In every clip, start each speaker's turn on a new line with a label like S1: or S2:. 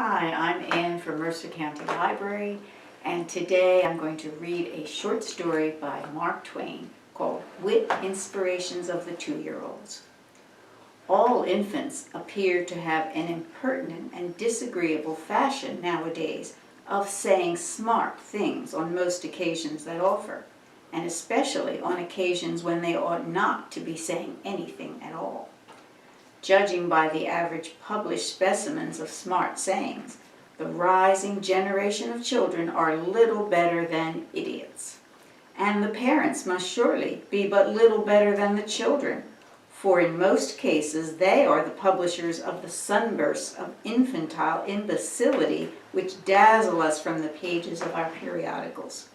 S1: Hi, I'm Ann from Mercer County Library, and today I'm going to read a short story by Mark Twain called Wit Inspirations of the Two-Year-Olds. All infants appear to have an impertinent and disagreeable fashion nowadays of saying smart things on most occasions that offer, and especially on occasions when they ought not to be saying anything at all. Judging by the average published specimens of smart sayings, the rising generation of children are little better than idiots. And the parents must surely be but little better than the children, for in most cases they are the publishers of the sunbursts of infantile imbecility which dazzle us from the pages of our periodicals.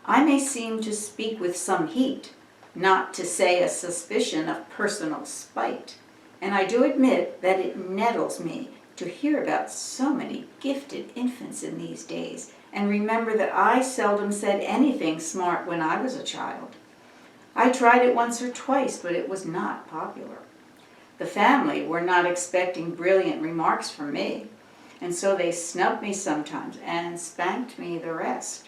S1: I may seem to speak with some heat, not to say a suspicion of personal spite, and I do admit that it nettles me to hear about so many gifted infants in these days, and remember that I seldom said anything smart when I was a child. I tried it once or twice, but it was not popular. The family were not expecting brilliant remarks from me, and so they snubbed me sometimes and spanked me the rest.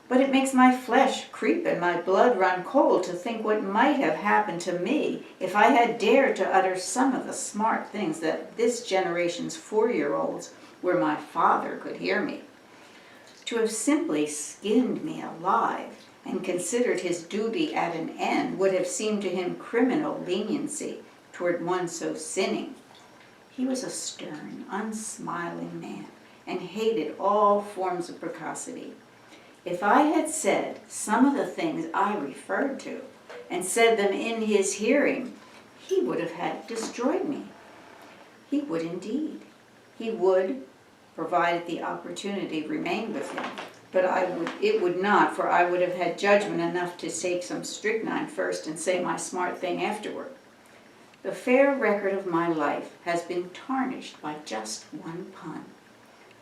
S1: But it makes my flesh creep and my blood run cold to think what might have happened to me if I had dared to utter some of the smart things that this generation's 4-year-olds, where my father could hear me. To have simply skinned me alive and considered his duty at an end would have seemed to him criminal leniency toward one so sinning. He was a stern, unsmiling man and hated all forms of precocity. If I had said some of the things I referred to, and said them in his hearing, he would have had destroyed me. He would indeed. He would, provided the opportunity remained with him. But it would not, for I would have had judgment enough to take some strychnine first and say my smart thing afterward. The fair record of my life has been tarnished by just one pun.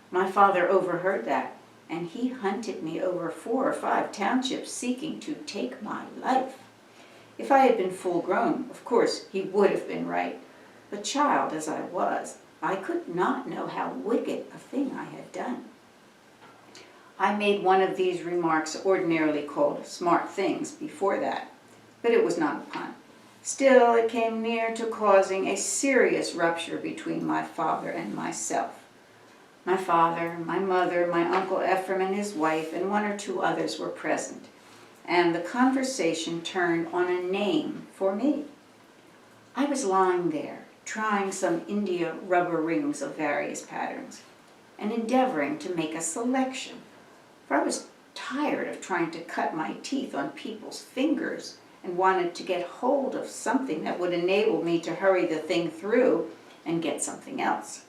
S1: My father overheard that, and he hunted me over 4 or 5 townships seeking to take my life. If I had been full grown, of course he would have been right, but child as I was, I could not know how wicked a thing I had done. I made one of these remarks ordinarily called smart things before that, but it was not a pun. Still, it came near to causing a serious rupture between my father and myself. My father, my mother, my Uncle Ephraim and his wife, and 1 or 2 others were present, and the conversation turned on a name for me. I was lying there, trying some India rubber rings of various patterns, and endeavoring to make a selection, for I was tired of trying to cut my teeth on people's fingers and wanted to get hold of something that would enable me to hurry the thing through and get something else.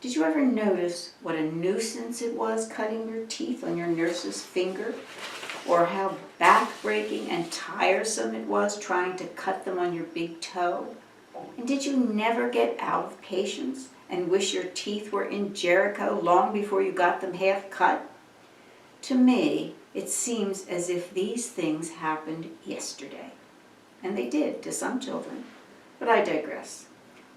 S1: Did you ever notice what a nuisance it was cutting your teeth on your nurse's finger? Or how back-breaking and tiresome it was trying to cut them on your big toe? And did you never get out of patience and wish your teeth were in Jericho long before you got them half cut? To me, it seems as if these things happened yesterday. And they did to some children, but I digress.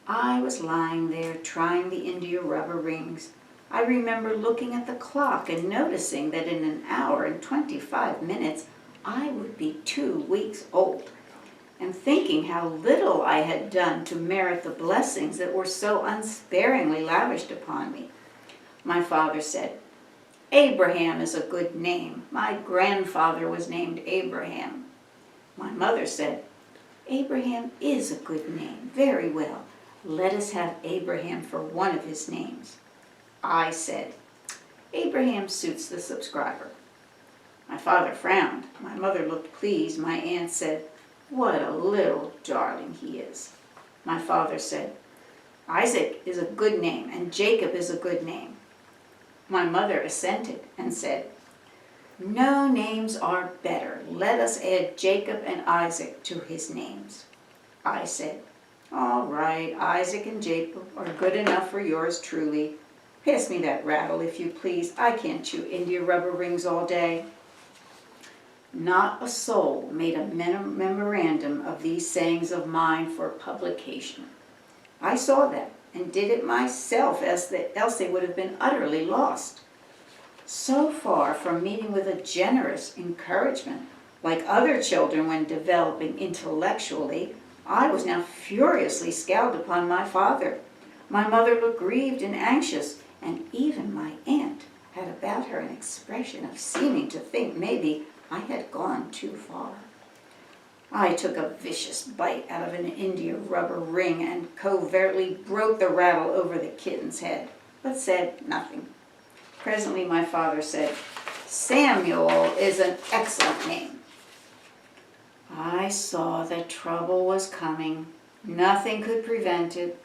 S1: I was lying there trying the India rubber rings. I remember looking at the clock and noticing that in an hour and 25 minutes I would be 2 weeks old, and thinking how little I had done to merit the blessings that were so unsparingly lavished upon me. My father said, "Abraham is a good name. My grandfather was named Abraham." My mother said, "Abraham is a good name. Very well. Let us have Abraham for one of his names." I said, "Abraham suits the subscriber." My father frowned. My mother looked pleased. My aunt said, "What a little darling he is." My father said, "Isaac is a good name, and Jacob is a good name." My mother assented and said, "No names are better. Let us add Jacob and Isaac to his names." I said, "All right, Isaac and Jacob are good enough for yours truly. Pass me that rattle, if you please. I can't chew India rubber rings all day." Not a soul made a memorandum of these sayings of mine for publication. I saw that, and did it myself, else they would have been utterly lost. So far from meeting with a generous encouragement, like other children when developing intellectually, I was now furiously scowled upon my father. My mother looked grieved and anxious, and even my aunt had about her an expression of seeming to think maybe I had gone too far. I took a vicious bite out of an India rubber ring and covertly broke the rattle over the kitten's head, but said nothing. Presently my father said, "Samuel is an excellent name." I saw that trouble was coming. Nothing could prevent it.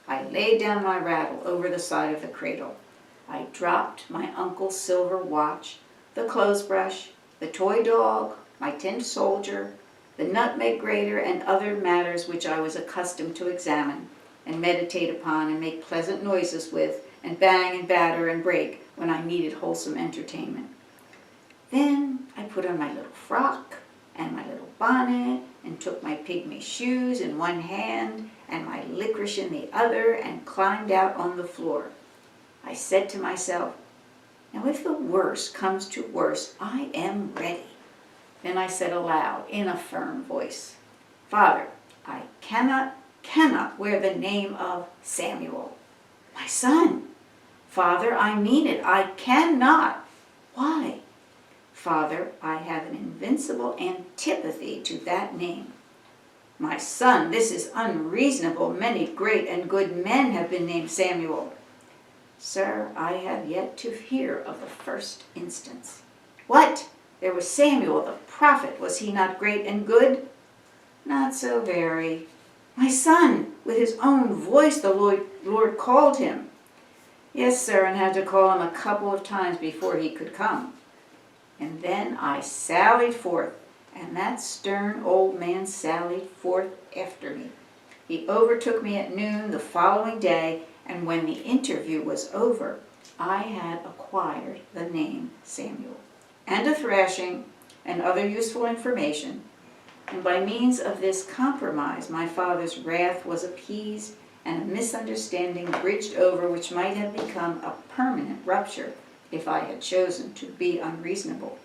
S1: I laid down my rattle over the side of the cradle. I dropped my uncle's silver watch, the clothes brush, the toy dog, my tin soldier, the nutmeg grater, and other matters which I was accustomed to examine and meditate upon and make pleasant noises with, and bang and batter and break when I needed wholesome entertainment. Then I put on my little frock and my little bonnet, and took my pygmy shoes in one hand and my licorice in the other, and climbed out on the floor. I said to myself, "Now if the worst comes to worst, I am ready." Then I said aloud in a firm voice, "Father, I cannot wear the name of Samuel." "My son." "Father, I mean it. I cannot." "Why?" "Father, I have an invincible antipathy to that name." "My son, this is unreasonable. Many great and good men have been named Samuel." "Sir, I have yet to hear of the first instance." "What? There was Samuel the prophet. Was he not great and good?" "Not so very." "My son, with his own voice the Lord called him." "Yes, sir, and had to call him a couple of times before he could come." And then I sallied forth, and that stern old man sallied forth after me. He overtook me at noon the following day, and when the interview was over, I had acquired the name Samuel, and a thrashing, and other useful information, and by means of this compromise my father's wrath was appeased, and a misunderstanding bridged over which might have become a permanent rupture if I had chosen to be unreasonable.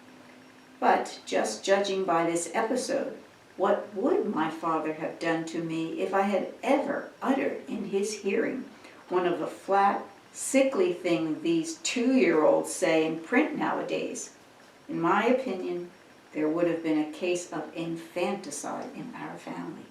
S1: But just judging by this episode, what would my father have done to me if I had ever uttered in his hearing one of the flat, sickly things these 2-year-olds say in print nowadays? In my opinion, there would have been a case of infanticide in our family.